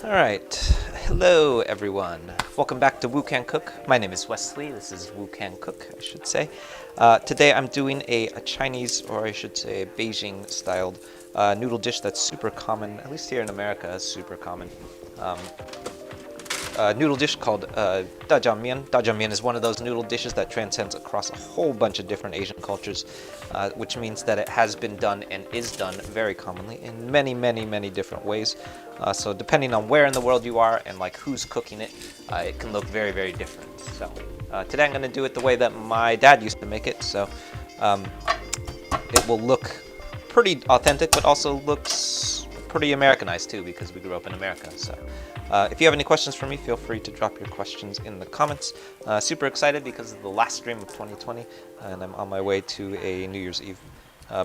Alright, hello everyone. Welcome back to Wu Can Cook. My name is Wesley. This is Wu Can Cook, I should say. Today I'm doing a Chinese, or I should say Beijing styled noodle dish that's super common, at least here in America, is super common. Noodle dish called Zha Jiang Mian. Zha Jiang Mian is one of those noodle dishes that transcends across a whole bunch of different Asian cultures, which means that it has been done and is done very commonly in many different ways. So depending on where in the world you are and like who's cooking it, it can look very different. So today I'm going to do it the way that my dad used to make it. So it will look pretty authentic, but also looks pretty Americanized too, because we grew up in America. So if you have any questions for me, feel free to drop your questions in the comments. Super excited because of the last stream of 2020, and I'm on my way to a New Year's Eve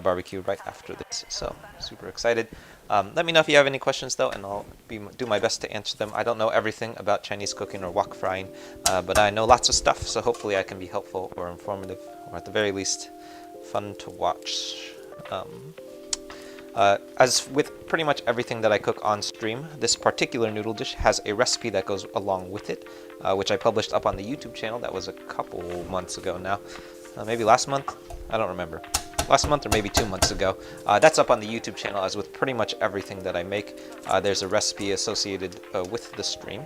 barbecue right after this. So super excited. Let me know if you have any questions though, and I'll do my best to answer them. I don't know everything about Chinese cooking or wok frying, but I know lots of stuff, so hopefully I can be helpful or informative, or at the very least, fun to watch. As with pretty much everything that I cook on stream, this particular noodle dish has a recipe that goes along with it, which I published up on the YouTube channel. That was a couple months ago now. Maybe last month? I don't remember. Last month or maybe 2 months ago. That's up on the YouTube channel, as with pretty much everything that I make. There's a recipe associated with the stream.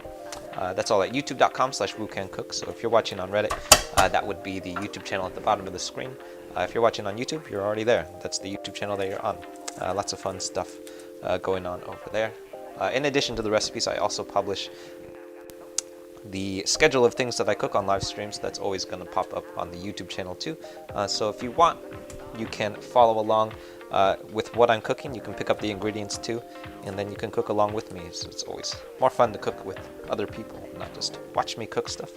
That's all at youtube.com/WuCanCook. So if you're watching on Reddit, that would be the YouTube channel at the bottom of the screen. If you're watching on YouTube, you're already there. That's the YouTube channel that you're on. Lots of fun stuff going on over there. In addition to the recipes, I also publish the schedule of things that I cook on live streams. That's always going to pop up on the YouTube channel too. So if you want, you can follow along with what I'm cooking. You can pick up the ingredients too, and then you can cook along with me. So it's always more fun to cook with other people, not just watch me cook stuff.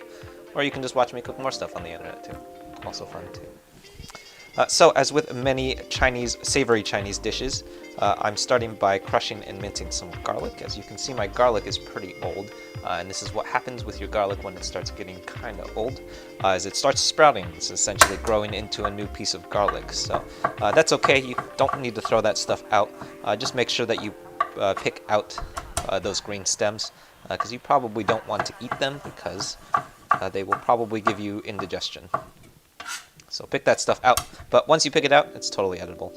Or you can just watch me cook more stuff on the internet too. Also fun too. So as with many savory Chinese dishes, I'm starting by crushing and mincing some garlic. As you can see, my garlic is pretty old, and this is what happens with your garlic when it starts getting kind of old, as it starts sprouting. It's essentially growing into a new piece of garlic. So that's okay. You don't need to throw that stuff out. Just make sure that you pick out those green stems, because you probably don't want to eat them, because they will probably give you indigestion. So pick that stuff out, but once you pick it out, it's totally edible.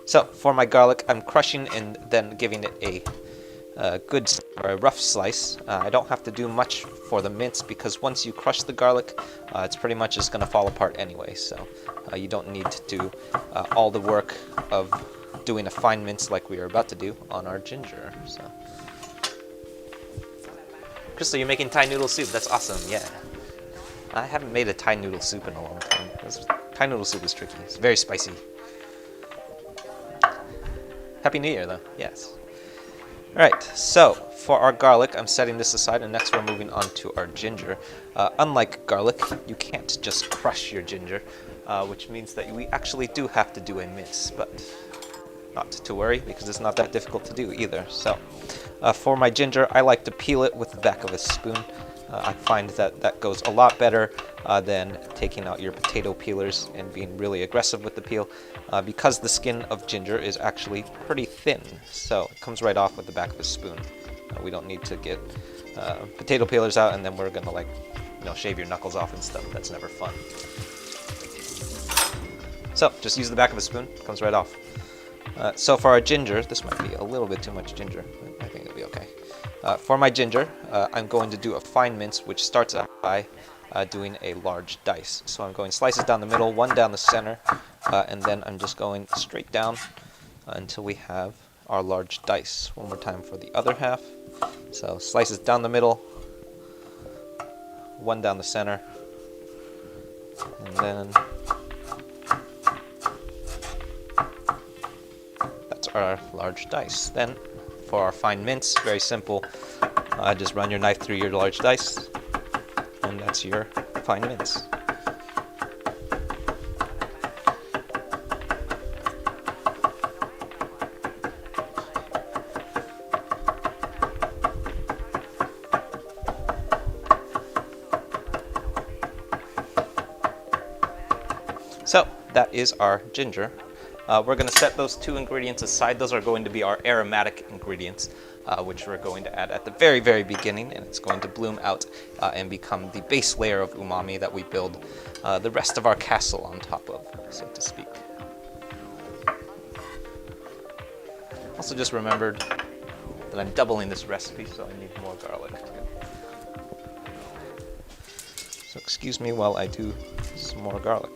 So for my garlic, I'm crushing and then giving it a good or a rough slice. I don't have to do much for the mince, because once you crush the garlic, it's pretty much just going to fall apart anyway. So you don't need to do all the work of doing a fine mince like we are about to do on our ginger. So, Crystal, you're making Thai noodle soup. That's awesome. Yeah. I haven't made a Thai noodle soup in a long time. Thai noodle soup is tricky. It's very spicy. Happy New Year, though. Yes. Alright, so for our garlic, I'm setting this aside, and next we're moving on to our ginger. Unlike garlic, you can't just crush your ginger, which means that we actually do have to do a mince, but not to worry, because it's not that difficult to do either. So for my ginger, I like to peel it with the back of a spoon. I find that that goes a lot better than taking out your potato peelers and being really aggressive with the peel, because the skin of ginger is actually pretty thin, so it comes right off with the back of a spoon. We don't need to get potato peelers out and then we're gonna shave your knuckles off and stuff. That's never fun. So just use the back of a spoon, it comes right off. So for our ginger, this might be a little bit too much ginger, but I think it'll be okay. For my ginger, I'm going to do a fine mince, which starts out by doing a large dice. So I'm going slices down the middle, one down the center, and then I'm just going straight down until we have our large dice. One more time for the other half. So slices down the middle, one down the center, and then that's our large dice. Then for our fine mince, very simple. Just run your knife through your large dice, and that's your fine mince. So that is our ginger. We're going to set those two ingredients aside. Those are going to be our aromatic ingredients, which we're going to add at the very, very beginning, and it's going to bloom out and become the base layer of umami that we build the rest of our castle on top of, so to speak. Also just remembered that I'm doubling this recipe, so I need more garlic too. So excuse me while I do some more garlic.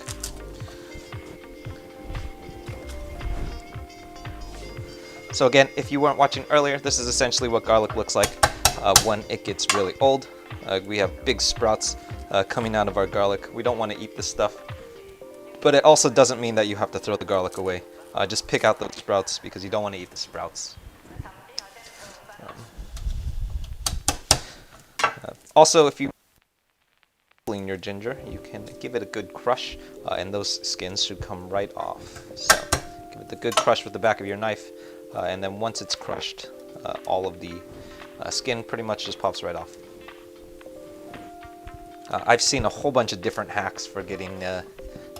So again, if you weren't watching earlier, this is essentially what garlic looks like when it gets really old. We have big sprouts coming out of our garlic. We don't want to eat this stuff, but it also doesn't mean that you have to throw the garlic away. Just pick out those sprouts because you don't want to eat the sprouts. Also, if you clean your ginger, you can give it a good crush, and those skins should come right off. So give it a good crush with the back of your knife, and then once it's crushed, all of the skin pretty much just pops right off. I've seen a whole bunch of different hacks for getting the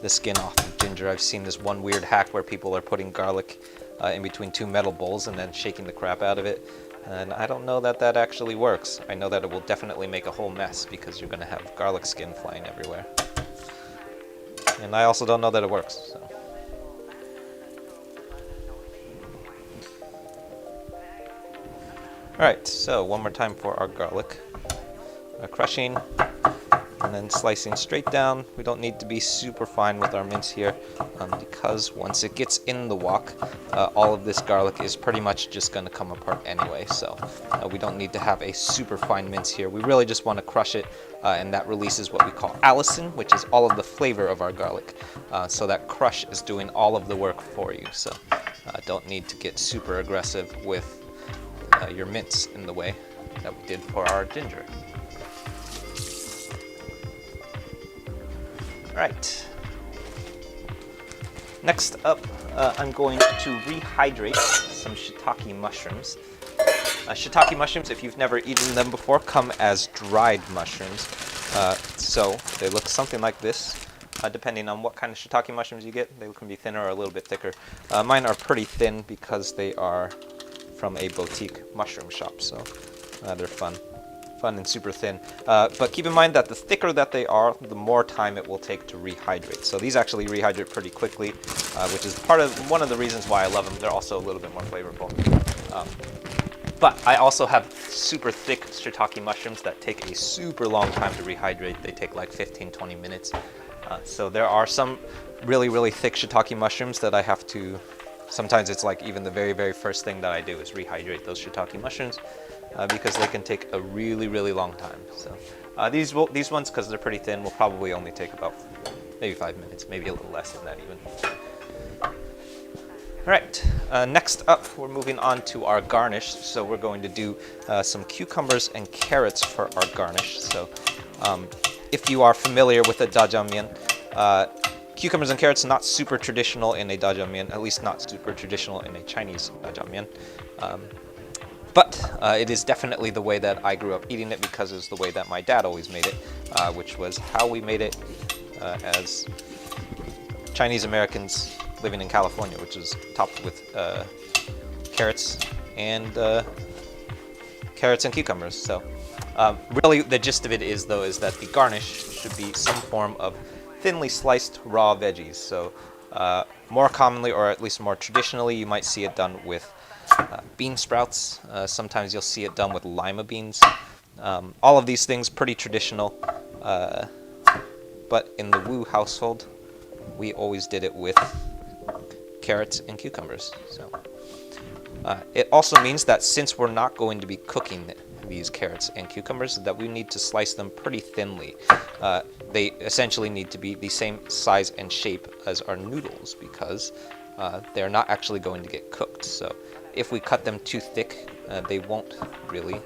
skin off of ginger. I've seen this one weird hack where people are putting garlic in between two metal bowls and then shaking the crap out of it. And I don't know that that actually works. I know that it will definitely make a whole mess because you're going to have garlic skin flying everywhere. And I also don't know that it works. So. Alright, so one more time for our garlic. Crushing and then slicing straight down. We don't need to be super fine with our mince here because once it gets in the wok, all of this garlic is pretty much just going to come apart anyway. So we don't need to have a super fine mince here. We really just want to crush it, and that releases what we call allicin, which is all of the flavor of our garlic. So that crush is doing all of the work for you. So don't need to get super aggressive with your mince in the way that we did for our ginger. Right. Next up, I'm going to rehydrate some shiitake mushrooms. Shiitake mushrooms, if you've never eaten them before, come as dried mushrooms. So they look something like this. Depending on what kind of shiitake mushrooms you get, they can be thinner or a little bit thicker. Mine are pretty thin because they are from a boutique mushroom shop, so they're fun and super thin. But keep in mind that the thicker that they are, the more time it will take to rehydrate. So these actually rehydrate pretty quickly, which is one of the reasons why I love them. They're also a little bit more flavorful. But I also have super thick shiitake mushrooms that take a super long time to rehydrate. They take like 15-20 minutes. So there are some really, really thick shiitake mushrooms that I have to, sometimes it's like even the very, very first thing that I do is rehydrate those shiitake mushrooms. Because they can take a really, really long time. So these ones, because they're pretty thin, will probably only take about maybe 5 minutes, maybe a little less than that even. All right, next up, we're moving on to our garnish. So we're going to do some cucumbers and carrots for our garnish. So if you are familiar with the Zha Jiang Mian, cucumbers and carrots not super traditional in a Zha Jiang Mian, at least not super traditional in a Chinese Zha Jiang Mian. But it is definitely the way that I grew up eating it because it's the way that my dad always made it, which was how we made it as Chinese Americans living in California, which is topped with carrots and cucumbers. So really the gist of it is that the garnish should be some form of thinly sliced raw veggies. So more commonly, or at least more traditionally, you might see it done with bean sprouts. Sometimes you'll see it done with lima beans. All of these things pretty traditional, but in the Wu household, we always did it with carrots and cucumbers. So it also means that since we're not going to be cooking these carrots and cucumbers, that we need to slice them pretty thinly. They essentially need to be the same size and shape as our noodles because they're not actually going to get cooked. So if we cut them too thick, they won't really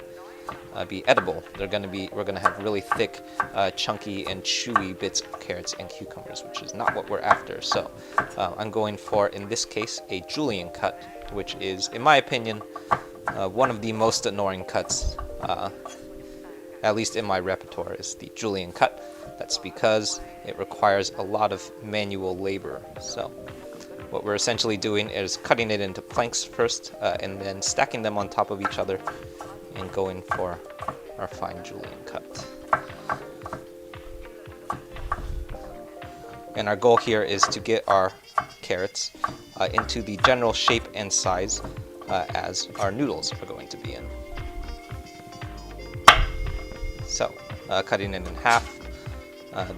be edible. We're going to have really thick, chunky and chewy bits of carrots and cucumbers, which is not what we're after. So I'm going for, in this case, a julienne cut, which is, in my opinion, one of the most annoying cuts, at least in my repertoire, is the julienne cut. That's because it requires a lot of manual labor. So what we're essentially doing is cutting it into planks first, and then stacking them on top of each other and going for our fine julienne cut. And our goal here is to get our carrots into the general shape and size as our noodles are going to be in. So, cutting it in half,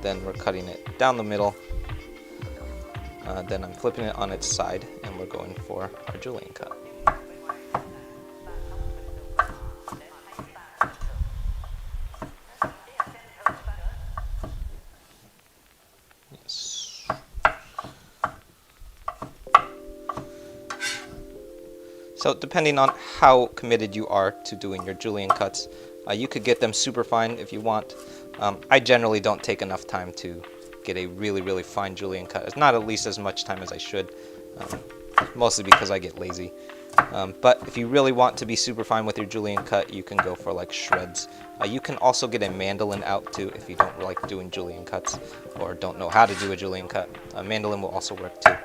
then we're cutting it down the middle, then I'm flipping it on its side, and we're going for our julienne cut. Yes. So depending on how committed you are to doing your julienne cuts, you could get them super fine if you want. I generally don't take enough time to get a really fine julienne cut. It's not at least as much time as I should, mostly because I get lazy. But if you really want to be super fine with your julienne cut, you can go for like shreds. You can also get a mandolin out too if you don't like doing julienne cuts or don't know how to do a julienne cut. A mandolin will also work too.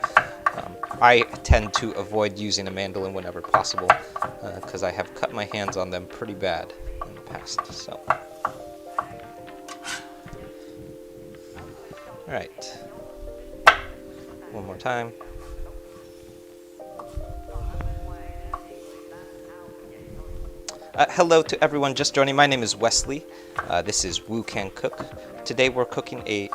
I tend to avoid using a mandolin whenever possible because I have cut my hands on them pretty bad in the past. So, all right, one more time. Hello to everyone just joining. My name is Wesley. This is Wu Can Cook. Today we're cooking a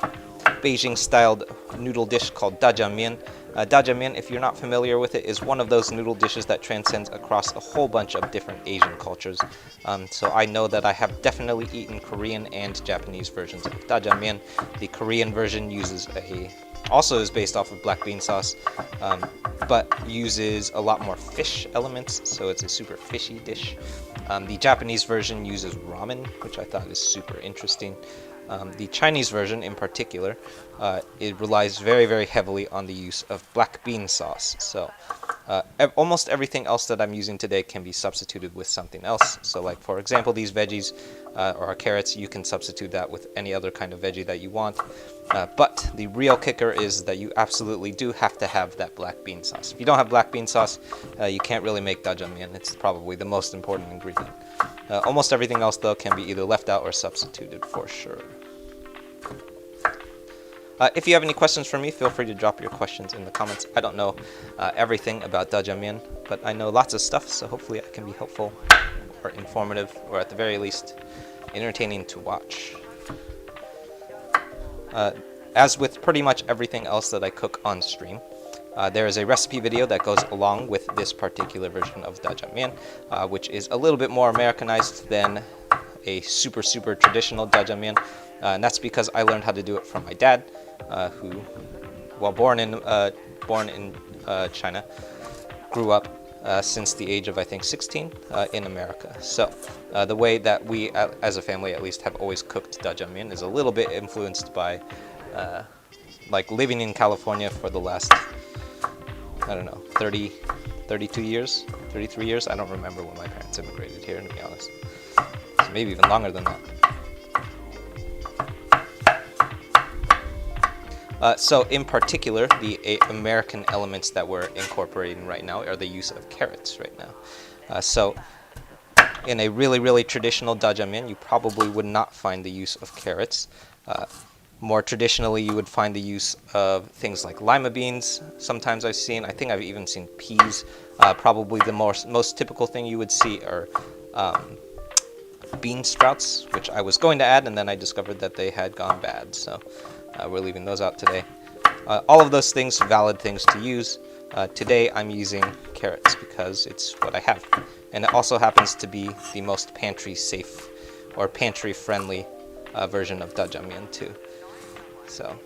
Beijing-styled noodle dish called Zha Jiang Mian. Zha Jiang Mian, if you're not familiar with it, is one of those noodle dishes that transcends across a whole bunch of different Asian cultures. So I know that I have definitely eaten Korean and Japanese versions of Zha Jiang Mian. The Korean version also is based off of black bean sauce, but uses a lot more fish elements, so it's a super fishy dish. The Japanese version uses ramen, which I thought is super interesting. The Chinese version in particular, it relies very heavily on the use of black bean sauce. So almost everything else that I'm using today can be substituted with something else. So like for example, these veggies or our carrots, you can substitute that with any other kind of veggie that you want. But the real kicker is that you absolutely do have to have that black bean sauce. If you don't have black bean sauce, you can't really make Zha Jiang Mian. It's probably the most important ingredient. Almost everything else though can be either left out or substituted for sure. If you have any questions for me, feel free to drop your questions in the comments. I don't know everything about Zha Jiang Mian, but I know lots of stuff, so hopefully I can be helpful or informative, or at the very least, entertaining to watch. As with pretty much everything else that I cook on stream, there is a recipe video that goes along with this particular version of Zha Jiang Mian, which is a little bit more Americanized than a super traditional Zha Jiang Mian. And that's because I learned how to do it from my dad, who, while born in China, grew up since the age of I think 16 in America. So the way that we, as a family at least, have always cooked Zha Jiang Mian is a little bit influenced by like living in California for the last, I don't know, 32 years, 33 years. I don't remember when my parents immigrated here, to be honest. So maybe even longer than that. So in particular, the American elements that we're incorporating right now are the use of carrots right now. So in a really traditional Zha Jiang Mian, you probably would not find the use of carrots. More traditionally, you would find the use of things like lima beans. Sometimes I think I've even seen peas. Probably the most typical thing you would see are bean sprouts, which I was going to add, and then I discovered that they had gone bad. So we're leaving those out today. All of those things, valid things to use. Today I'm using carrots because it's what I have. And it also happens to be the most pantry safe or pantry friendly version of Zha Jiang Mian too. So,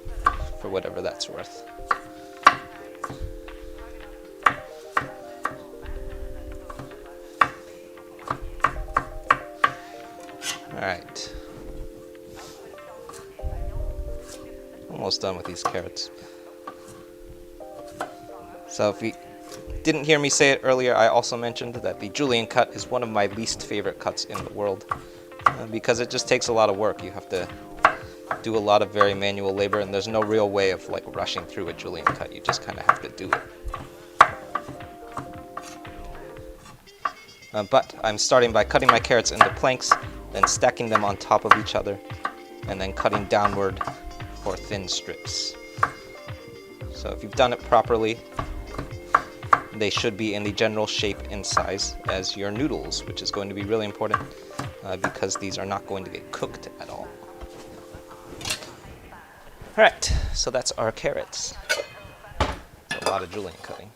for whatever that's worth. Alright. Almost done with these carrots. So if you didn't hear me say it earlier, I also mentioned that the julienne cut is one of my least favorite cuts in the world because it just takes a lot of work. You have to do a lot of very manual labor, and there's no real way of like rushing through a julienne cut. You just kind of have to do it. But I'm starting by cutting my carrots into planks, then stacking them on top of each other, and then cutting downward for thin strips. So if you've done it properly, they should be in the general shape and size as your noodles, which is going to be really important because these are not going to get cooked at all. Alright, so that's our carrots. It's a lot of julienne cutting.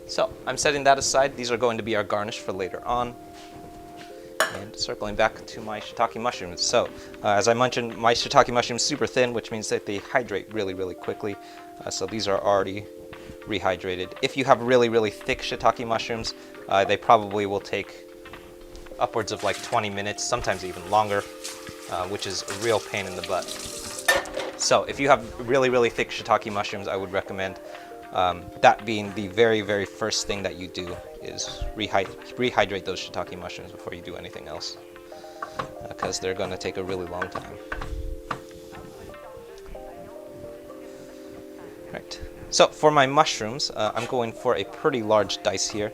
So I'm setting that aside. These are going to be our garnish for later on. And circling back to my shiitake mushrooms. So as I mentioned, my shiitake mushrooms are super thin, which means that they hydrate really, really quickly. So these are already rehydrated. If you have really, really thick shiitake mushrooms, they probably will take upwards of like 20 minutes, sometimes even longer, which is a real pain in the butt. So if you have really, really thick shiitake mushrooms, I would recommend that being the very, very first thing that you do is rehydrate those shiitake mushrooms before you do anything else, because they're going to take a really long time. Right. So for my mushrooms, I'm going for a pretty large dice here.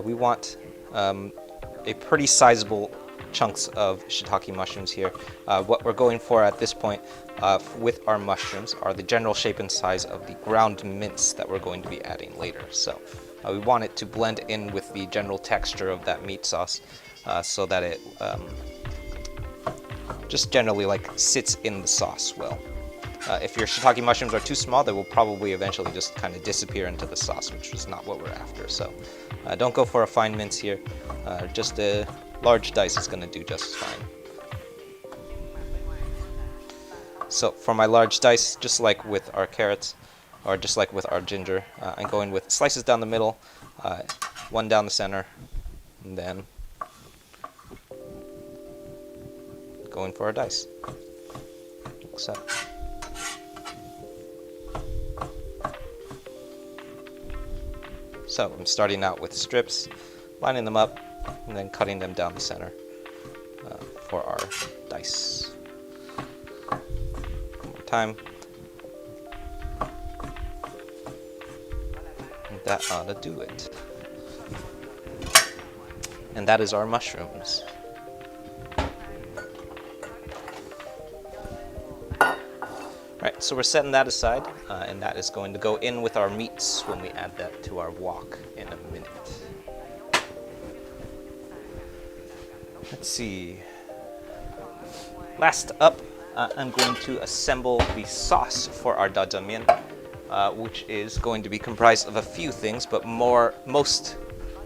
We want a pretty sizable chunks of shiitake mushrooms here. What we're going for at this point with our mushrooms are the general shape and size of the ground mince that we're going to be adding later. So we want it to blend in with the general texture of that meat sauce so that it just generally like sits in the sauce well. If your shiitake mushrooms are too small, they will probably eventually just kind of disappear into the sauce, which is not what we're after. So don't go for a fine mince here. Just a large dice is going to do just fine. So for my large dice, just like with our carrots, or just like with our ginger, I'm going with slices down the middle, one down the center, and then going for our dice. Like so. So I'm starting out with strips, lining them up, and then cutting them down the center for our dice. One more time. And that ought to do it. And that is our mushrooms. Right, so we're setting that aside, and that is going to go in with our meats when we add that to our wok in a minute. Let's see. Last up, I'm going to assemble the sauce for our Zha Jiang Mian, which is going to be comprised of a few things, but most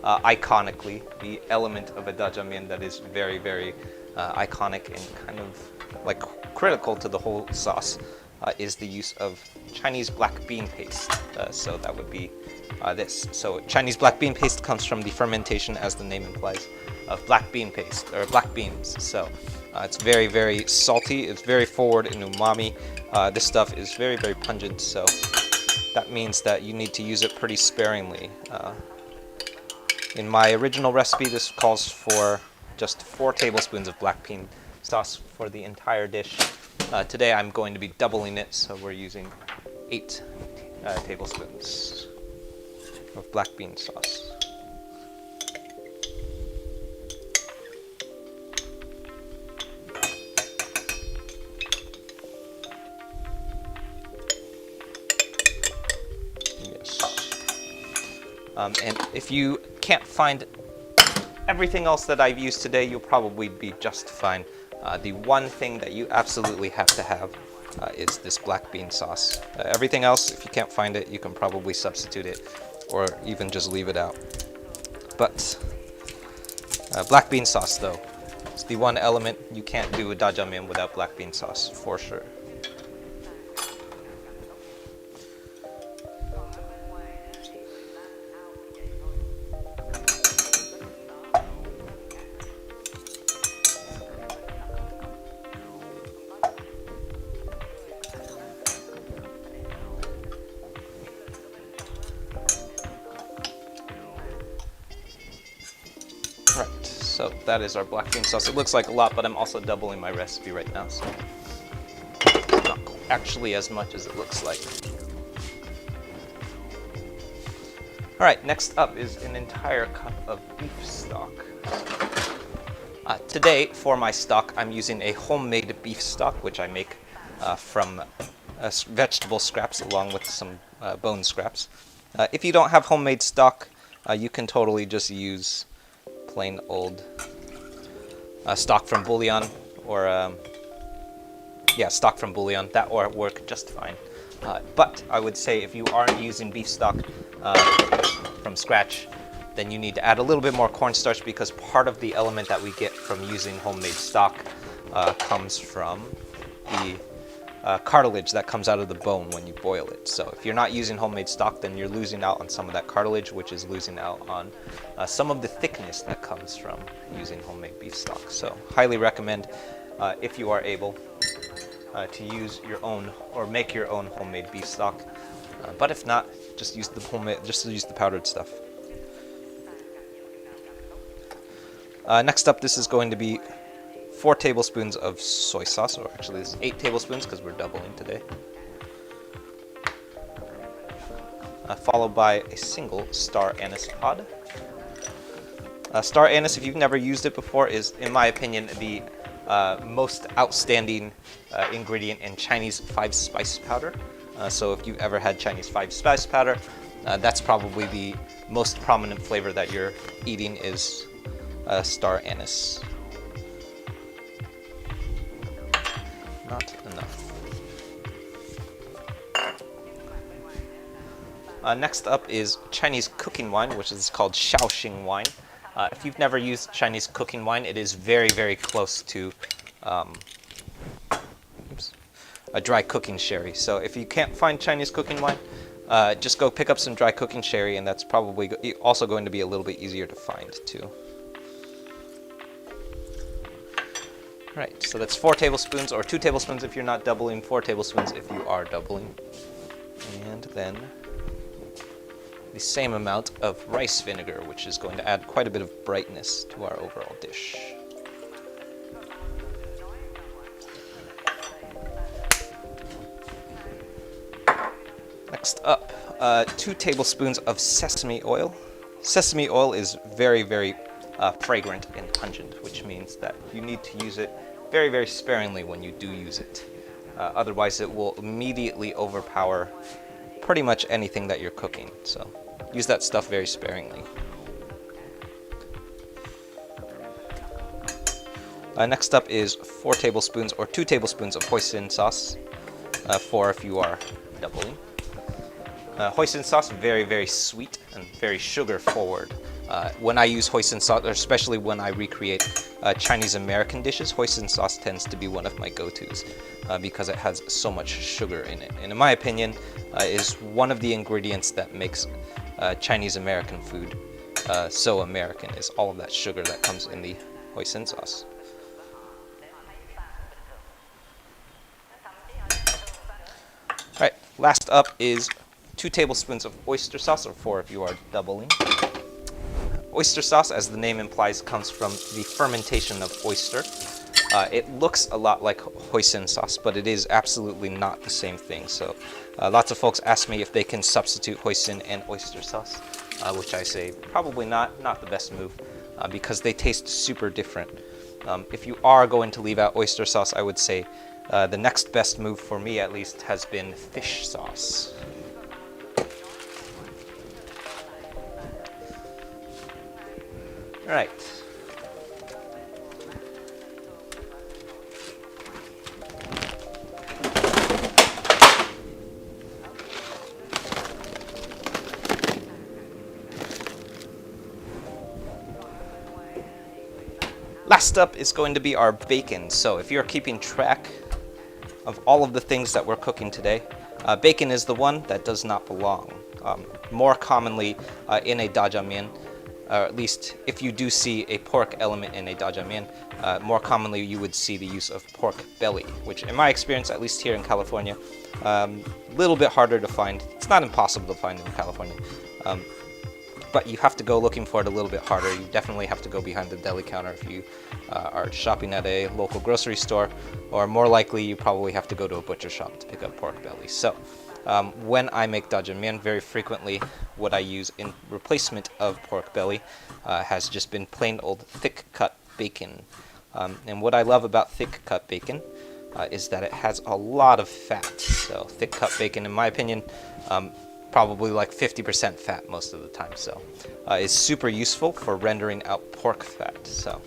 iconically, the element of a Zha Jiang Mian that is very, very iconic and kind of like critical to the whole sauce is the use of Chinese black bean paste. So that would be this. So Chinese black bean paste comes from the fermentation, as the name implies, of black bean paste, or black beans. So it's very, very salty. It's very forward in umami. This stuff is very, very pungent. So that means that you need to use it pretty sparingly. In my original recipe, this calls for just 4 tablespoons of black bean sauce for the entire dish. Today I'm going to be doubling it, so we're using 8 tablespoons of black bean sauce. And if you can't find everything else that I've used today, you'll probably be just fine. The one thing that you absolutely have to have is this black bean sauce. Everything else, if you can't find it, you can probably substitute it or even just leave it out. But black bean sauce, though, is the one element you can't do a Zha Jiang Mian without black bean sauce, for sure. Right, so that is our black bean sauce. It looks like a lot, but I'm also doubling my recipe right now, so it's not actually as much as it looks like. Alright, next up is an entire cup of beef stock. Today, for my stock, I'm using a homemade beef stock, which I make from vegetable scraps along with some bone scraps. If you don't have homemade stock, you can totally just use plain old stock from bouillon, or stock from bouillon. That will work just fine. But I would say if you aren't using beef stock from scratch, then you need to add a little bit more cornstarch, because part of the element that we get from using homemade stock comes from the cartilage that comes out of the bone when you boil it. So if you're not using homemade stock, then you're losing out on some of that cartilage, which is losing out on some of the thickness that comes from using homemade beef stock. So highly recommend, if you are able, to use your own or make your own homemade beef stock. But if not, just use the powdered stuff. Next up, this is going to be 4 tablespoons of soy sauce, or actually this is 8 tablespoons because we're doubling today. Followed by a single star anise pod. Star anise, if you've never used it before, is, in my opinion, the most outstanding ingredient in Chinese 5-spice powder. So if you've ever had Chinese 5-spice powder, that's probably the most prominent flavor that you're eating is star anise. Not enough. Next up is Chinese cooking wine, which is called Shaoxing wine. If you've never used Chinese cooking wine, it is very, very close to a dry cooking sherry. So if you can't find Chinese cooking wine, just go pick up some dry cooking sherry, and that's probably also going to be a little bit easier to find too. Right, so that's 4 tablespoons, or 2 tablespoons if you're not doubling, 4 tablespoons if you are doubling. And then the same amount of rice vinegar, which is going to add quite a bit of brightness to our overall dish. Next up, 2 tablespoons of sesame oil. Sesame oil is very, very fragrant and pungent, which means that you need to use it very, very sparingly when you do use it. Otherwise, it will immediately overpower pretty much anything that you're cooking. So use that stuff very sparingly. Next up is 4 tablespoons or 2 tablespoons of hoisin sauce, 4 if you are doubling. Hoisin sauce, very, very sweet and very sugar forward. When I use hoisin sauce, or especially when I recreate Chinese American dishes, hoisin sauce tends to be one of my go-tos because it has so much sugar in it. And in my opinion, is one of the ingredients that makes Chinese American food so American, is all of that sugar that comes in the hoisin sauce. Alright, last up is 2 tablespoons of oyster sauce, or 4 if you are doubling. Oyster sauce, as the name implies, comes from the fermentation of oyster. It looks a lot like hoisin sauce, but it is absolutely not the same thing. So lots of folks ask me if they can substitute hoisin and oyster sauce, which I say probably not the best move, because they taste super different. If you are going to leave out oyster sauce, I would say the next best move, for me at least, has been fish sauce. Right. Last up is going to be our bacon. So if you're keeping track of all of the things that we're cooking today, bacon is the one that does not belong. More commonly in a Zha Jiang Mian, or at least if you do see a pork element in a Zha Jiang Mian, more commonly you would see the use of pork belly, which in my experience, at least here in California, a little bit harder to find. It's not impossible to find in California, but you have to go looking for it a little bit harder. You definitely have to go behind the deli counter if you are shopping at a local grocery store, or more likely you probably have to go to a butcher shop to pick up pork belly. So When I make Zha Jiang Mian, very frequently what I use in replacement of pork belly has just been plain old thick cut bacon. And what I love about thick cut bacon is that it has a lot of fat. So thick cut bacon, in my opinion, probably like 50% fat most of the time. So is super useful for rendering out pork fat. So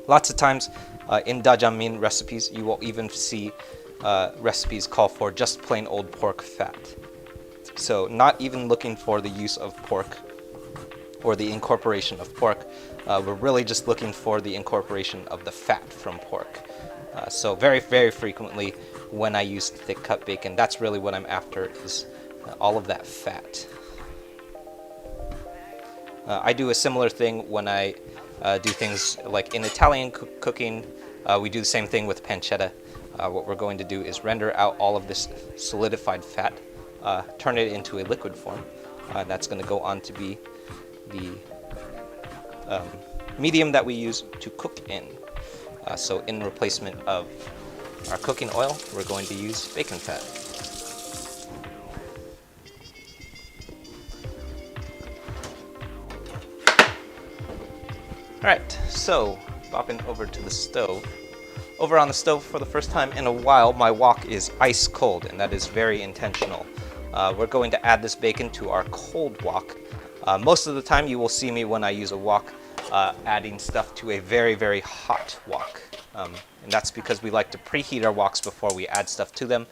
lots of times in Zha Jiang Mian recipes, you will even see recipes call for just plain old pork fat. So not even looking for the use of pork or the incorporation of pork. We're really just looking for the incorporation of the fat from pork. So very, very frequently when I use thick cut bacon, that's really what I'm after, is all of that fat. I do a similar thing when I do things like in Italian cooking. We do the same thing with pancetta. What we're going to do is render out all of this solidified fat, turn it into a liquid form. That's going to go on to be the medium that we use to cook in. So in replacement of our cooking oil, we're going to use bacon fat. Alright, so bopping over to the stove. Over on the stove for the first time in a while, my wok is ice cold, and that is very intentional. We're going to add this bacon to our cold wok. Most of the time you will see me when I use a wok adding stuff to a very, very hot wok. And that's because we like to preheat our woks before we add stuff to them,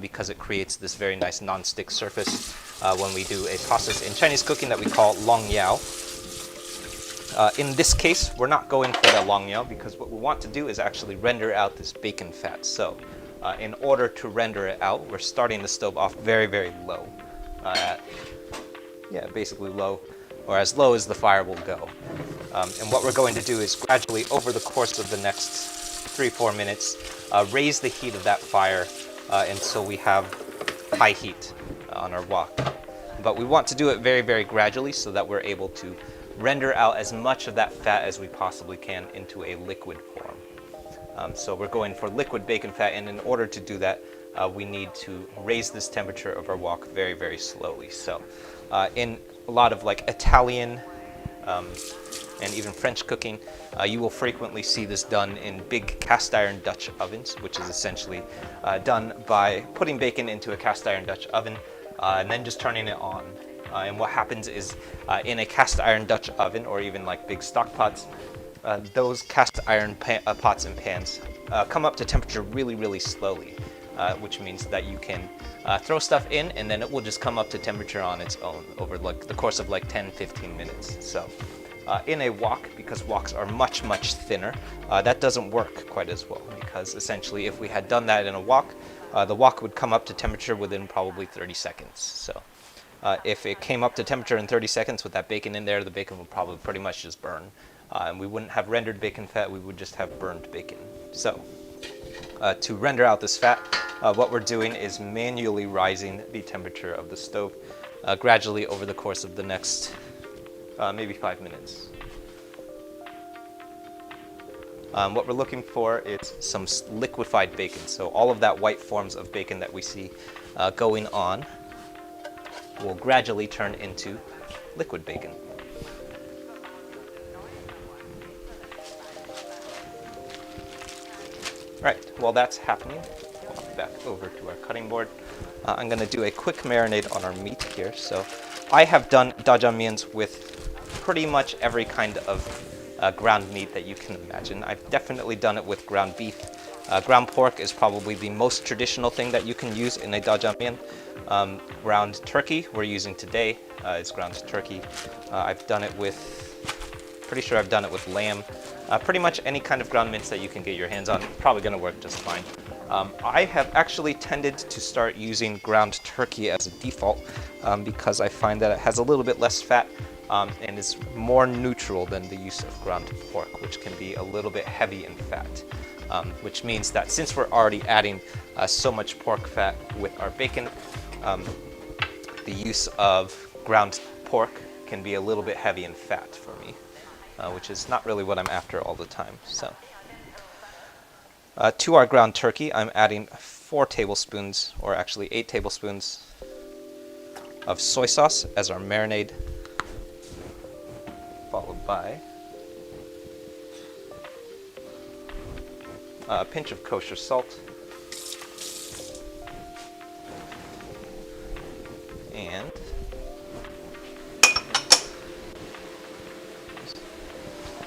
because it creates this very nice non-stick surface when we do a process in Chinese cooking that we call long yao. In this case, we're not going for the long yao because what we want to do is actually render out this bacon fat. So in order to render it out, we're starting the stove off very, very low. Basically low, or as low as the fire will go. And what we're going to do is gradually, over the course of the next 3-4 minutes, raise the heat of that fire until we have high heat on our wok. But we want to do it very, very gradually so that we're able to render out as much of that fat as we possibly can into a liquid form. So we're going for liquid bacon fat, and in order to do that, we need to raise this temperature of our wok very, very slowly. So in a lot of like Italian and even French cooking, you will frequently see this done in big cast iron Dutch ovens, which is essentially done by putting bacon into a cast iron Dutch oven and then just turning it on. And what happens is in a cast iron Dutch oven, or even like big stock pots, those cast iron pots and pans come up to temperature really, really slowly, which means that you can throw stuff in and then it will just come up to temperature on its own over like the course of like 10-15 minutes. So in a wok, because woks are much, much thinner, that doesn't work quite as well, because essentially if we had done that in a wok, the wok would come up to temperature within probably 30 seconds. So if it came up to temperature in 30 seconds with that bacon in there, the bacon would probably pretty much just burn. And we wouldn't have rendered bacon fat, we would just have burned bacon. So to render out this fat, what we're doing is manually rising the temperature of the stove gradually over the course of the next maybe 5 minutes. What we're looking for is some liquefied bacon. So all of that white forms of bacon that we see going on will gradually turn into liquid bacon. Right, while that's happening, walk back over to our cutting board. I'm going to do a quick marinade on our meat here. So I have done Zha Jiang Mians with pretty much every kind of ground meat that you can imagine. I've definitely done it with ground beef. Ground pork is probably the most traditional thing that you can use in a Zha Jiang Mian. Ground turkey we're using today is ground turkey. I've done it with, pretty sure I've done it with lamb. Pretty much any kind of ground mince that you can get your hands on, probably going to work just fine. I have actually tended to start using ground turkey as a default because I find that it has a little bit less fat and is more neutral than the use of ground pork, which can be a little bit heavy in fat. Which means that since we're already adding so much pork fat with our bacon, the use of ground pork can be a little bit heavy in fat for me, which is not really what I'm after all the time. So, to our ground turkey, I'm adding 4 tablespoons, or actually 8 tablespoons of soy sauce as our marinade, followed by a pinch of kosher salt, and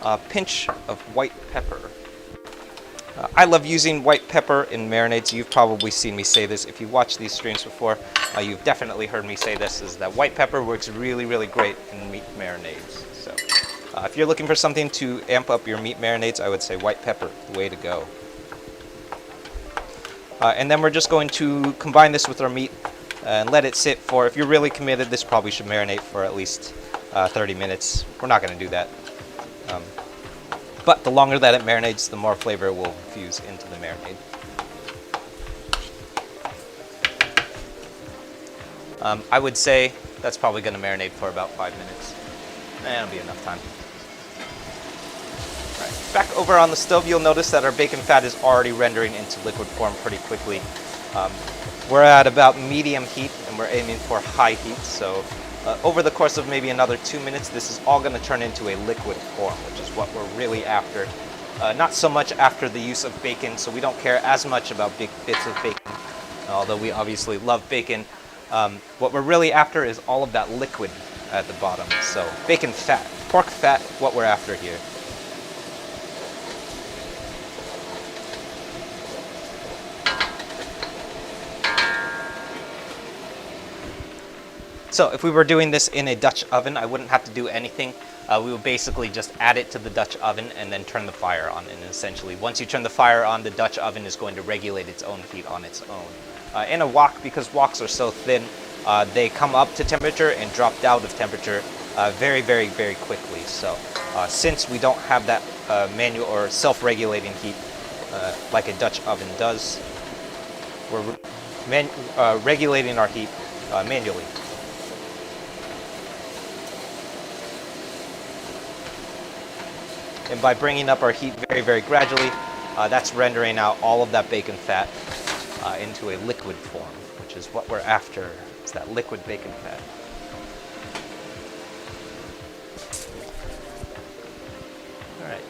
a pinch of white pepper. I love using white pepper in marinades. You've probably seen me say this. If you watched these streams before, you've definitely heard me say this, is that white pepper works really, really great in meat marinades. So if you're looking for something to amp up your meat marinades, I would say white pepper, the way to go. And then we're just going to combine this with our meat and let it sit for, if you're really committed, this probably should marinate for at least 30 minutes. We're not going to do that. But the longer that it marinates, the more flavor will infuse into the marinade. I would say that's probably going to marinate for about 5 minutes. That'll be enough time. All right. Back over on the stove, you'll notice that our bacon fat is already rendering into liquid form pretty quickly. We're at about medium heat, and we're aiming for high heat. So over the course of maybe another 2 minutes, this is all going to turn into a liquid form, which is what we're really after. Not so much after the use of bacon, so we don't care as much about big bits of bacon, although we obviously love bacon. What we're really after is all of that liquid at the bottom. So bacon fat, pork fat, what we're after here. So if we were doing this in a Dutch oven, I wouldn't have to do anything. We would basically just add it to the Dutch oven and then turn the fire on. And essentially, once you turn the fire on, the Dutch oven is going to regulate its own heat on its own. In a wok, because woks are so thin, they come up to temperature and drop down of temperature very, very, very quickly. So since we don't have that manual or self-regulating heat like a Dutch oven does, we're regulating our heat manually. And by bringing up our heat very, very gradually, that's rendering out all of that bacon fat into a liquid form, which is what we're after. It's that liquid bacon fat. All right.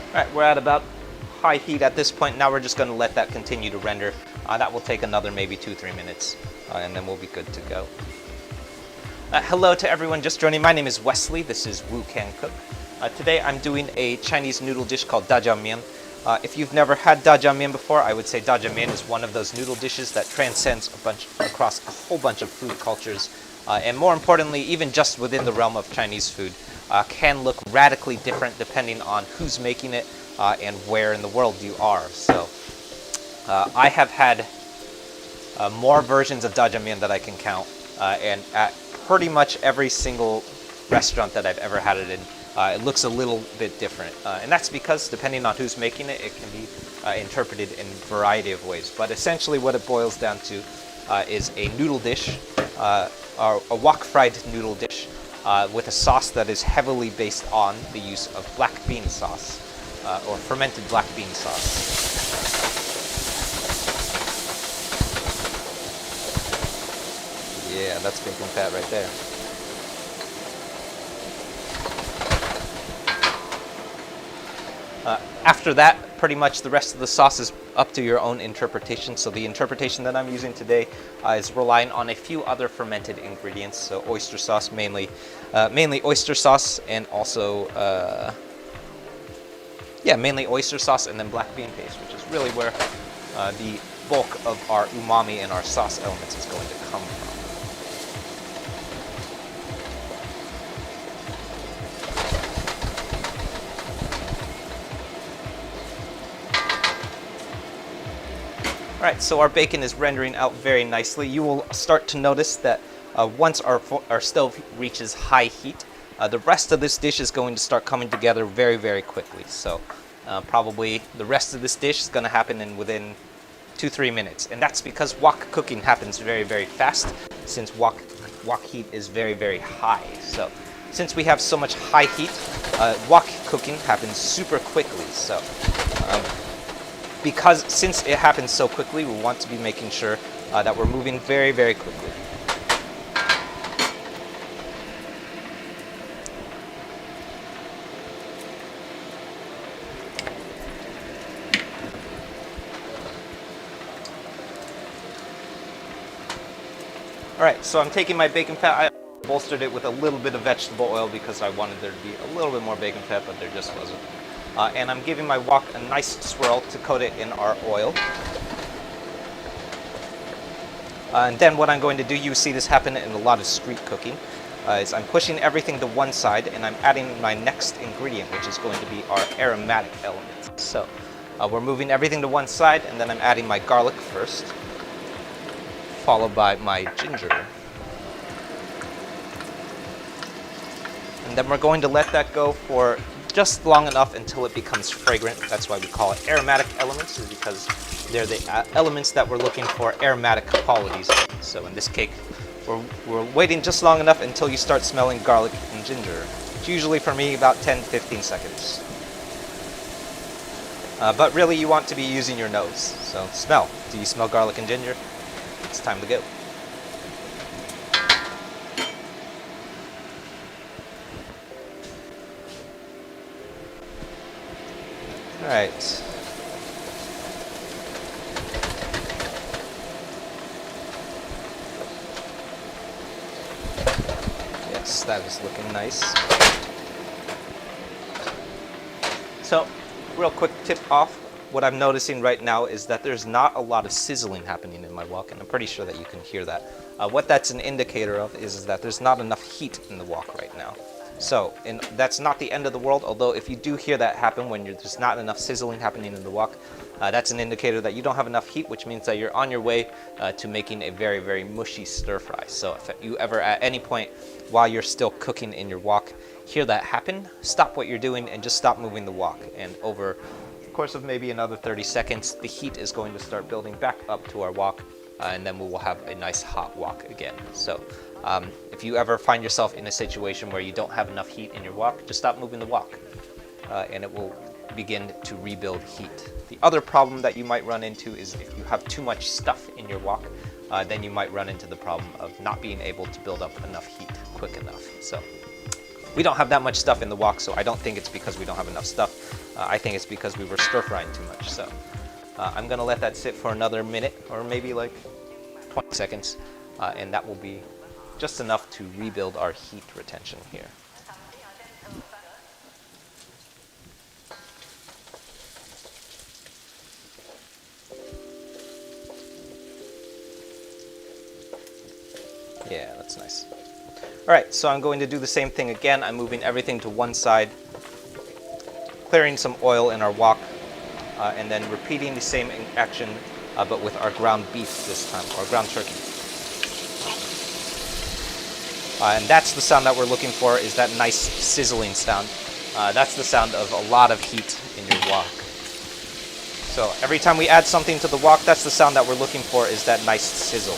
All right, we're at about high heat at this point. Now we're just going to let that continue to render. That will take another maybe 2-3 minutes, and then we'll be good to go. Hello to everyone just joining. My name is Wesley. This is Wu Can Cook. Today I'm doing a Chinese noodle dish called Zha Jiang Mian. If you've never had Zha Jiang Mian before, I would say Zha Jiang Mian is one of those noodle dishes that transcends across a whole bunch of food cultures, and more importantly, even just within the realm of Chinese food, can look radically different depending on who's making it and where in the world you are. So I have had more versions of Zha Jiang Mian that I can count, and at pretty much every single restaurant that I've ever had it in, it looks a little bit different. And that's because, depending on who's making it, it can be interpreted in a variety of ways. But essentially what it boils down to is a noodle dish, or a wok fried noodle dish, with a sauce that is heavily based on the use of black bean sauce, or fermented black bean sauce. Yeah, that's bacon fat right there. After that, pretty much the rest of the sauce is up to your own interpretation. So the interpretation that I'm using today is relying on a few other fermented ingredients. So oyster sauce, mainly oyster sauce, and also, mainly oyster sauce, and then black bean paste, which is really where the bulk of our umami and our sauce elements is going to come from. All right, so our bacon is rendering out very nicely. You will start to notice that once our stove reaches high heat, the rest of this dish is going to start coming together very, very quickly. So probably the rest of this dish is going to happen within 2-3 minutes. And that's because wok cooking happens very, very fast, since wok heat is very, very high. So since we have so much high heat, wok cooking happens super quickly. So since it happens so quickly, we want to be making sure that we're moving very, very quickly. Alright, so I'm taking my bacon fat. I bolstered it with a little bit of vegetable oil because I wanted there to be a little bit more bacon fat, but there just wasn't. And I'm giving my wok a nice swirl to coat it in our oil. And then what I'm going to do, you see this happen in a lot of street cooking, is I'm pushing everything to one side and I'm adding my next ingredient, which is going to be our aromatic elements. So we're moving everything to one side, and then I'm adding my garlic first, followed by my ginger. And then we're going to let that go for just long enough until it becomes fragrant. That's why we call it aromatic elements, is because they're the elements that we're looking for aromatic qualities. So in this cake, we're waiting just long enough until you start smelling garlic and ginger. It's usually for me about 10-15 seconds. But really you want to be using your nose. So smell. Do you smell garlic and ginger? It's time to go. All right. Yes, that is looking nice. So, real quick tip off. What I'm noticing right now is that there's not a lot of sizzling happening in my wok, and I'm pretty sure that you can hear that. What that's an indicator of is that there's not enough heat in the wok right now. So, that's not the end of the world, although if you do hear that happen when there's not enough sizzling happening in the wok, that's an indicator that you don't have enough heat, which means that you're on your way to making a very, very mushy stir fry. So if you ever at any point while you're still cooking in your wok hear that happen, stop what you're doing and just stop moving the wok. And over the course of maybe another 30 seconds, the heat is going to start building back up to our wok, and then we will have a nice hot wok again. So if you ever find yourself in a situation where you don't have enough heat in your wok, just stop moving the wok, and it will begin to rebuild heat. The other problem that you might run into is if you have too much stuff in your wok, then you might run into the problem of not being able to build up enough heat quick enough. So we don't have that much stuff in the wok, so I don't think it's because we don't have enough stuff. I think it's because we were stir frying too much. So I'm gonna let that sit for another minute or maybe like 20 seconds, and that will be just enough to rebuild our heat retention here. Yeah, that's nice. All right, so I'm going to do the same thing again. I'm moving everything to one side, clearing some oil in our wok, and then repeating the same action, but with our ground beef this time, or ground turkey. And that's the sound that we're looking for, is that nice sizzling sound. That's the sound of a lot of heat in your wok. So every time we add something to the wok, that's the sound that we're looking for, is that nice sizzle.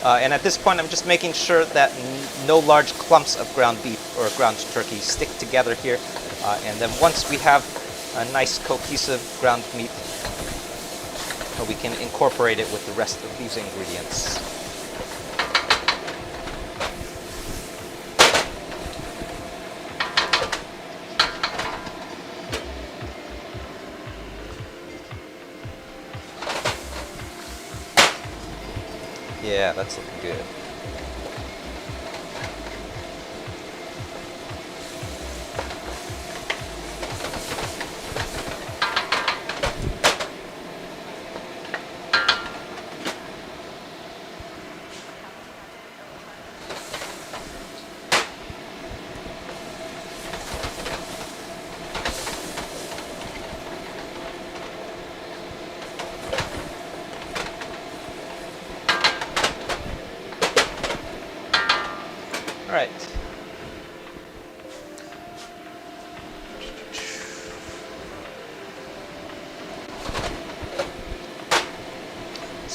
And at this point, I'm just making sure that no large clumps of ground beef or ground turkey stick together here. And then once we have a nice cohesive ground meat, we can incorporate it with the rest of these ingredients. Yeah, that's looking good. All right.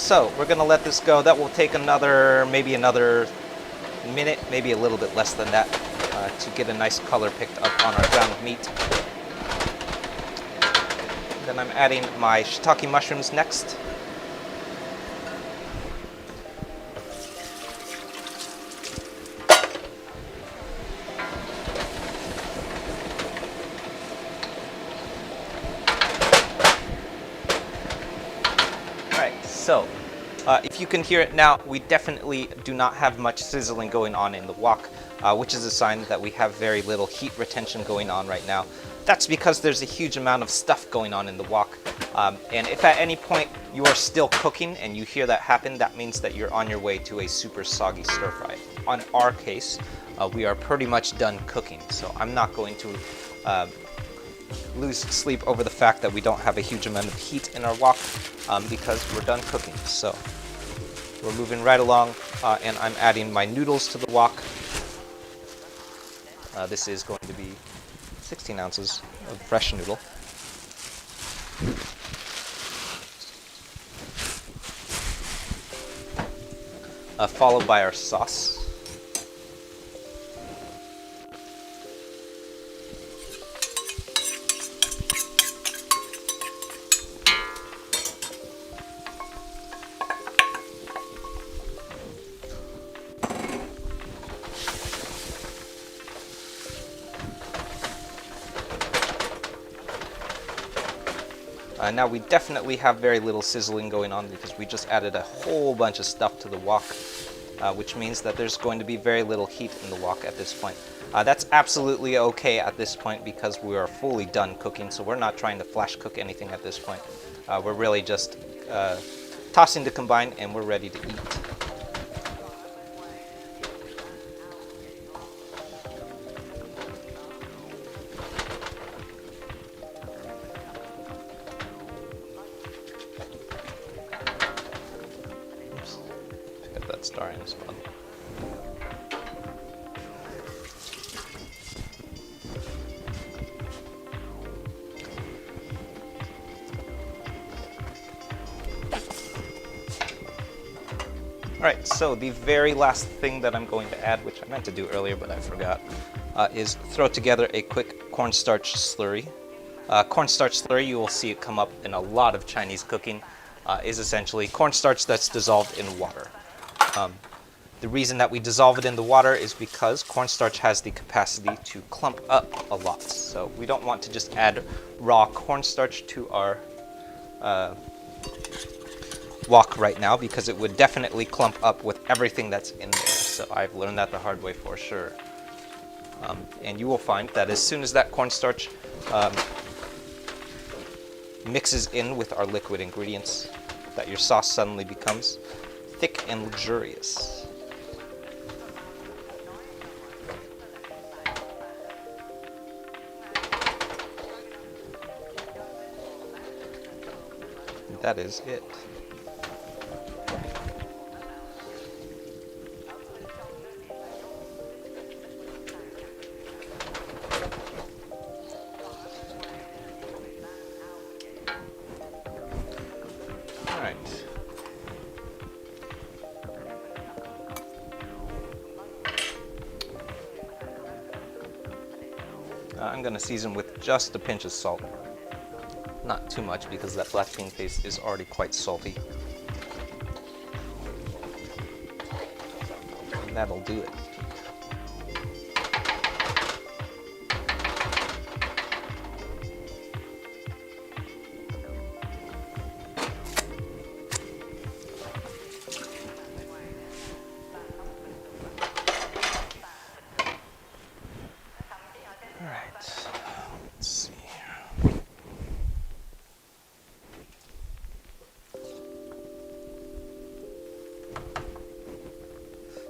so we're gonna let this go. That will take maybe another minute, maybe a little bit less than that, to get a nice color picked up on our ground meat. Then I'm adding my shiitake mushrooms next. So, if you can hear it now, we definitely do not have much sizzling going on in the wok, which is a sign that we have very little heat retention going on right now. That's because there's a huge amount of stuff going on in the wok. And if at any point you are still cooking and you hear that happen, that means that you're on your way to a super soggy stir fry. On our case, we are pretty much done cooking, so I'm not going to lose sleep over the fact that we don't have a huge amount of heat in our wok, because we're done cooking. So we're moving right along, and I'm adding my noodles to the wok. This is going to be 16 ounces of fresh noodle. Followed by our sauce. Now we definitely have very little sizzling going on because we just added a whole bunch of stuff to the wok, which means that there's going to be very little heat in the wok at this point. That's absolutely okay at this point because we are fully done cooking, so we're not trying to flash cook anything at this point. We're really just tossing to combine and we're ready to eat. Starring as well. Alright, so the very last thing that I'm going to add, which I meant to do earlier but I forgot, is throw together a quick cornstarch slurry. Cornstarch slurry, you will see it come up in a lot of Chinese cooking, is essentially cornstarch that's dissolved in water. The reason that we dissolve it in the water is because cornstarch has the capacity to clump up a lot. So we don't want to just add raw cornstarch to our wok right now because it would definitely clump up with everything that's in there. So I've learned that the hard way for sure. And you will find that as soon as that cornstarch mixes in with our liquid ingredients, that your sauce suddenly becomes thick and luxurious. And that is it. All right. I'm going to season with just a pinch of salt. Not too much because that black bean paste is already quite salty. And that'll do it.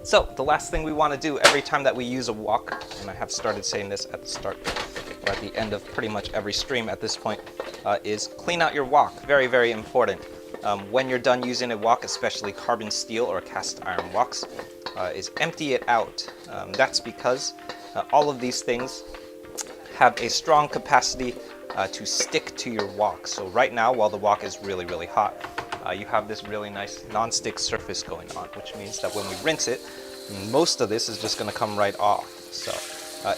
So the last thing we want to do every time that we use a wok, and I have started saying this at the start or at the end of pretty much every stream at this point, is clean out your wok. Very, very important. When you're done using a wok, especially carbon steel or cast iron woks, is empty it out. That's because all of these things have a strong capacity to stick to your wok. So right now, while the wok is really, really hot, you have this really nice non-stick surface going on, which means that when we rinse it, most of this is just going to come right off. So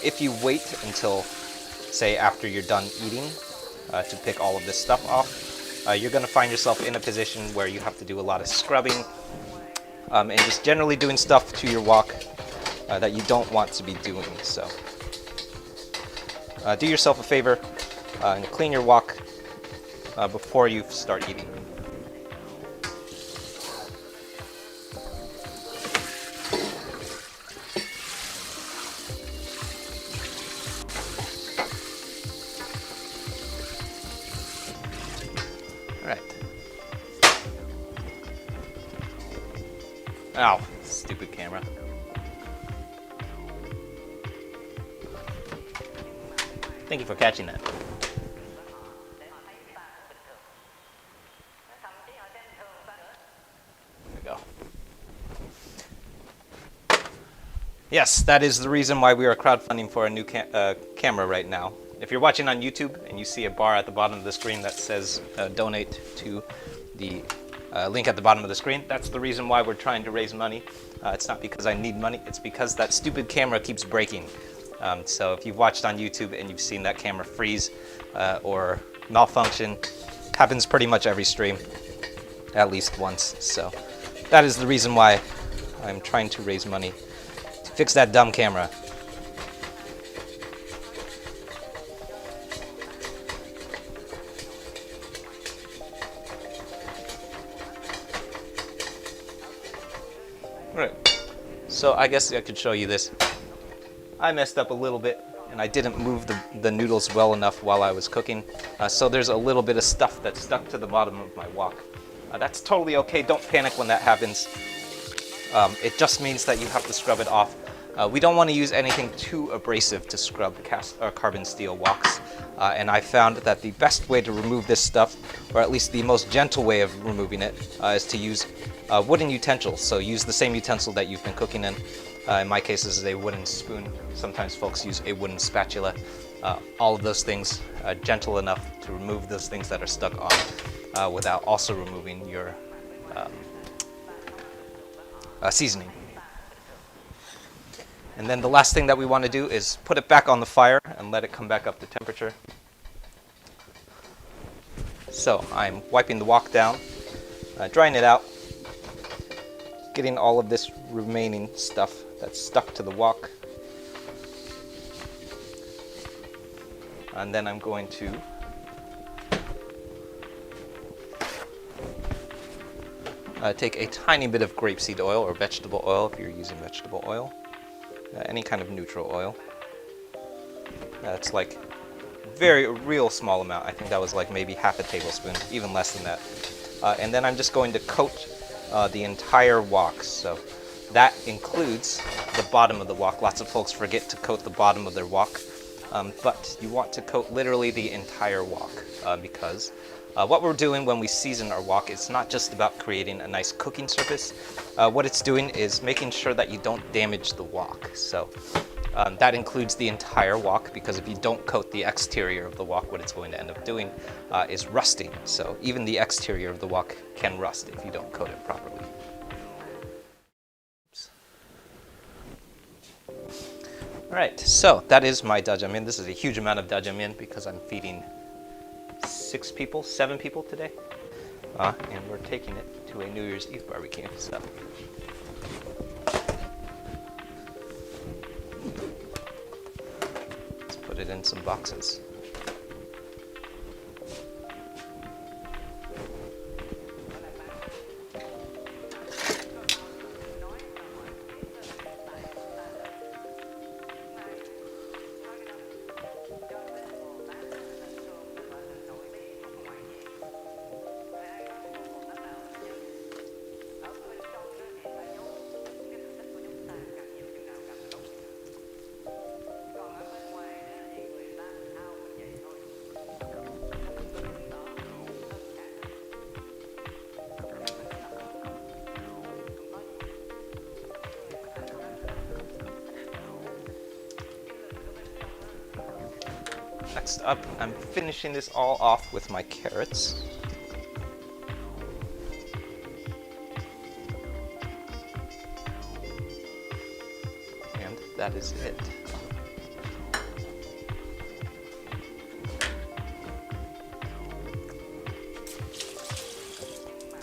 if you wait until, say, after you're done eating to pick all of this stuff off, you're going to find yourself in a position where you have to do a lot of scrubbing and just generally doing stuff to your wok that you don't want to be doing. So do yourself a favor and clean your wok before you start eating. Ow, stupid camera. Thank you for catching that. There we go. Yes, that is the reason why we are crowdfunding for a new camera right now. If you're watching on YouTube and you see a bar at the bottom of the screen that says donate to the link at the bottom of the screen, that's the reason why we're trying to raise money. It's not because I need money, it's because that stupid camera keeps breaking. So if you've watched on YouTube and you've seen that camera freeze or malfunction, happens pretty much every stream, at least once. So that is the reason why I'm trying to raise money to fix that dumb camera. Right. So I guess I could show you this. I messed up a little bit and I didn't move the noodles well enough while I was cooking. So there's a little bit of stuff that's stuck to the bottom of my wok. That's totally okay, don't panic when that happens. It just means that you have to scrub it off. We don't want to use anything too abrasive to scrub carbon steel woks. And I found that the best way to remove this stuff, or at least the most gentle way of removing it, is to use wooden utensils. So use the same utensil that you've been cooking in. In my case, this is a wooden spoon. Sometimes folks use a wooden spatula. All of those things gentle enough to remove those things that are stuck on without also removing your seasoning. And then the last thing that we want to do is put it back on the fire and let it come back up to temperature. So I'm wiping the wok down, drying it out, getting all of this remaining stuff that's stuck to the wok. And then I'm going to take a tiny bit of grapeseed oil or vegetable oil if you're using vegetable oil. Any kind of neutral oil. That's like a real small amount. I think that was like maybe half a tablespoon, even less than that. And then I'm just going to coat the entire wok. So that includes the bottom of the wok. Lots of folks forget to coat the bottom of their wok, but you want to coat literally the entire wok because what we're doing when we season our wok, it's not just about creating a nice cooking surface. What it's doing is making sure that you don't damage the wok. So that includes the entire wok, because if you don't coat the exterior of the wok, what it's going to end up doing is rusting. So even the exterior of the wok can rust if you don't coat it properly. All right, so that is my Zha Jiang Mian. This is a huge amount of Zha Jiang Mian because I'm feeding 7 people today, and we're taking it to a New Year's Eve barbecue. So let's put it in some boxes. Next up, I'm finishing this all off with my carrots. that is it.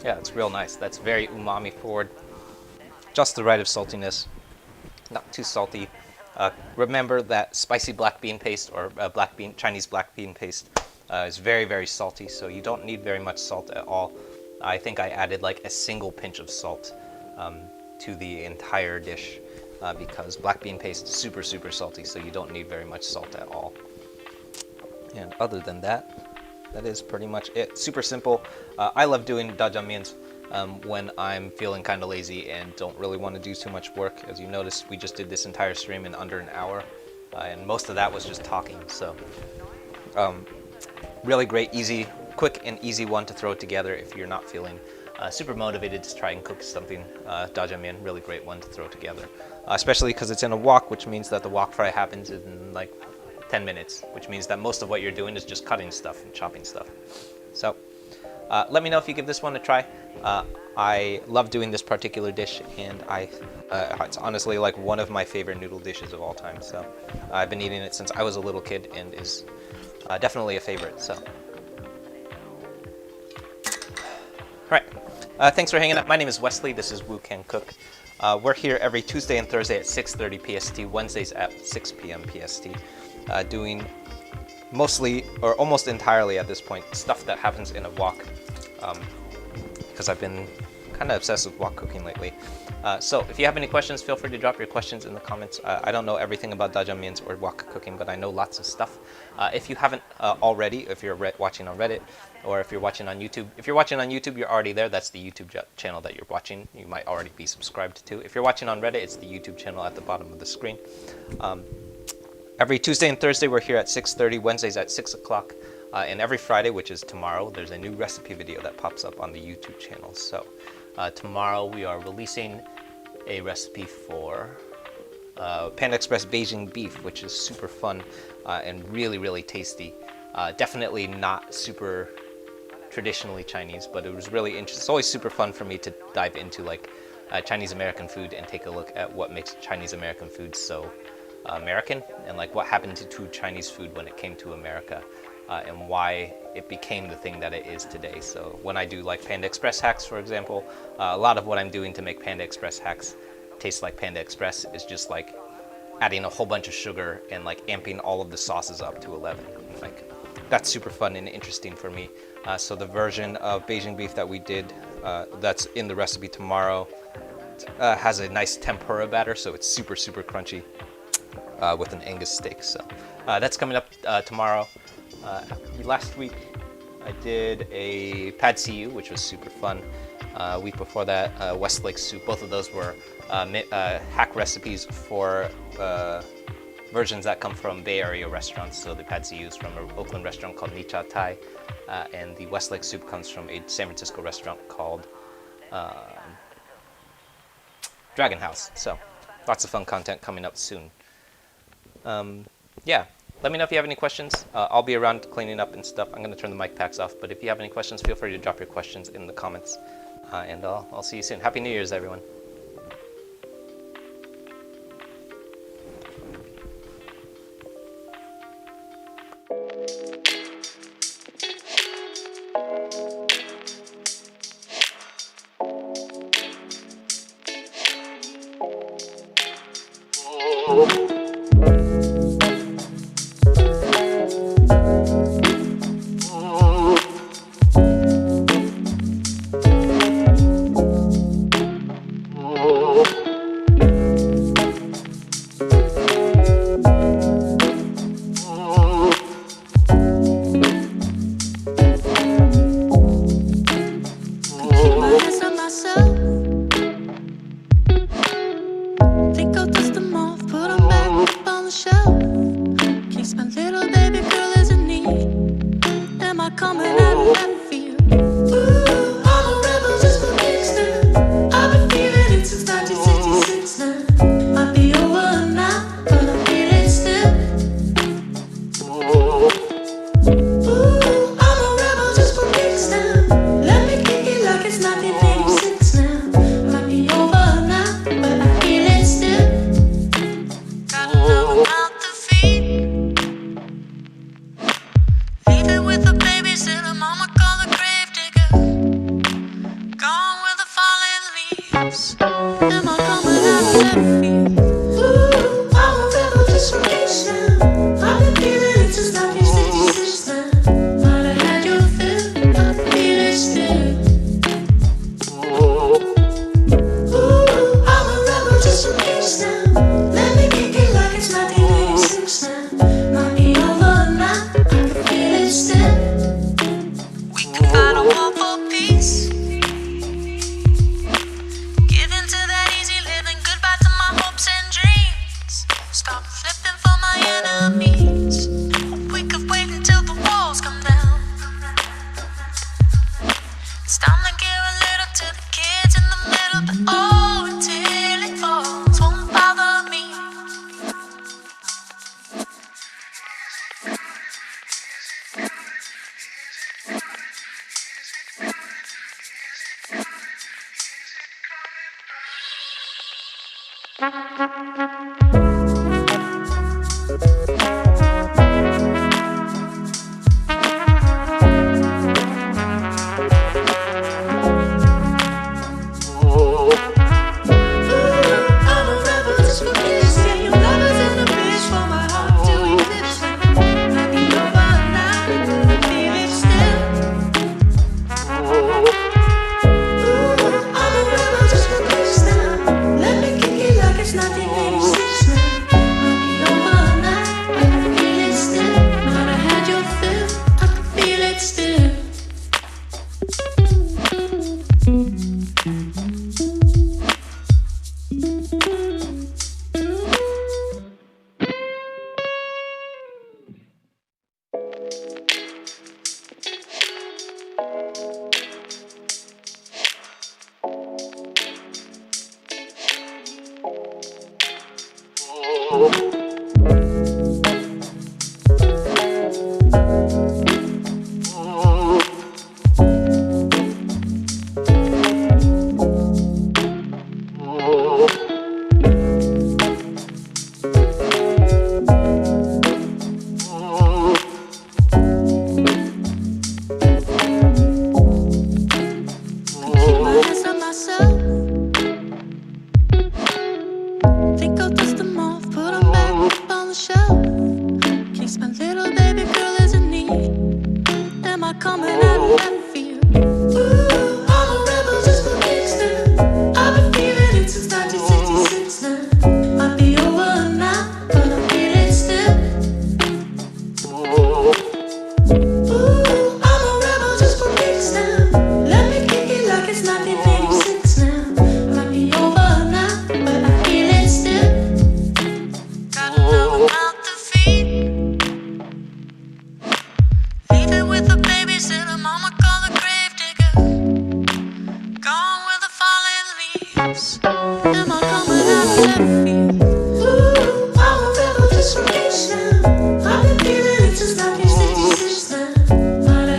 Yeah, it's real nice. That's very umami forward. Just the right of saltiness. Not too salty. Remember that spicy black bean paste, or Chinese black bean paste, is very, very salty, so you don't need very much salt at all. I think I added like a single pinch of salt to the entire dish because black bean paste is super, super salty, so you don't need very much salt at all. And other than that, that is pretty much it. Super simple. I love doing Zha Jiang Mians when I'm feeling kind of lazy and don't really want to do too much work. As you noticed, we just did this entire stream in under an hour, and most of that was just talking. So really great, easy, quick and easy one to throw together if you're not feeling super motivated to try and cook something. Zha Jiang Mian, really great one to throw together, especially because it's in a wok, which means that the wok fry happens in like 10 minutes, which means that most of what you're doing is just cutting stuff and chopping stuff. So let me know if you give this one a try. I love doing this particular dish, and it's honestly like one of my favorite noodle dishes of all time. So I've been eating it since I was a little kid and is definitely a favorite. So, all right. Thanks for hanging out. My name is Wesley. This is Wu Can Cook. We're here every Tuesday and Thursday at 6:30 PST, Wednesdays at 6 p.m. PST, doing mostly, or almost entirely at this point, stuff that happens in a wok, because I've been kind of obsessed with wok cooking lately. So if you have any questions, feel free to drop your questions in the comments. I don't know everything about Zha Jiang Mians or wok cooking, but I know lots of stuff. If you haven't already, if you're watching on Reddit, or if you're watching on YouTube. If you're watching on YouTube, you're already there. That's the YouTube channel that you're watching. You might already be subscribed to. If you're watching on Reddit, it's the YouTube channel at the bottom of the screen. Every Tuesday and Thursday, we're here at 6:30, Wednesdays at 6 o'clock. And every Friday, which is tomorrow, there's a new recipe video that pops up on the YouTube channel. So tomorrow we are releasing a recipe for Panda Express Beijing beef, which is super fun and really, really tasty. Definitely not super traditionally Chinese, but it was really interesting. It's always super fun for me to dive into like Chinese American food and take a look at what makes Chinese American food so American, and like what happened to Chinese food when it came to America, and why it became the thing that it is today. So when I do like Panda Express hacks, for example, a lot of what I'm doing to make Panda Express hacks taste like Panda Express is just like adding a whole bunch of sugar and like amping all of the sauces up to 11. Like that's super fun and interesting for me. So the version of Beijing beef that we did, that's in the recipe tomorrow, has a nice tempura batter, so it's super, super crunchy. With an Angus steak. So that's coming up tomorrow. Last week I did a pad see ew, which was super fun. Week before that, Westlake soup. Both of those were hack recipes for versions that come from Bay Area restaurants. So the pad see ew is from an Oakland restaurant called Nicha Thai, and the Westlake soup comes from a San Francisco restaurant called Dragon House. So lots of fun content coming up soon. Yeah, let me know if you have any questions. I'll be around cleaning up and stuff. I'm going to turn the mic packs off, but if you have any questions, feel free to drop your questions in the comments, and I'll see you soon. Happy New Year's, everyone. never feel. Ooh, I'm a rebel just for kicks now. I've been feeling it since 1966 now. Might have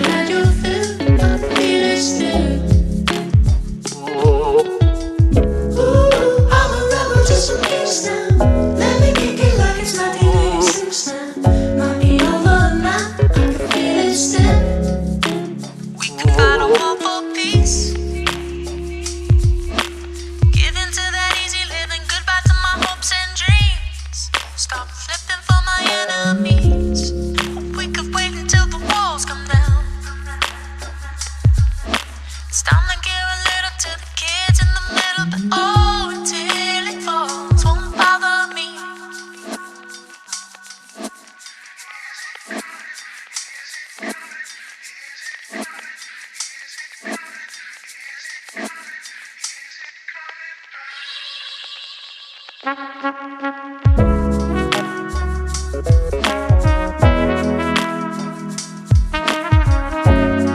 had your fill, I feel it still. Ooh, I'm a rebel just for kicks now. Let me kick it like it's 1986 now. Might be over now, I can feel it still. We can fight a war for peace. Give in to that easy living, goodbye to my hopes and dreams. Stop flipping for my enemies. We could wait until the walls come down. It's time to give a little to the kids in the middle, but oh, until it falls, won't bother me.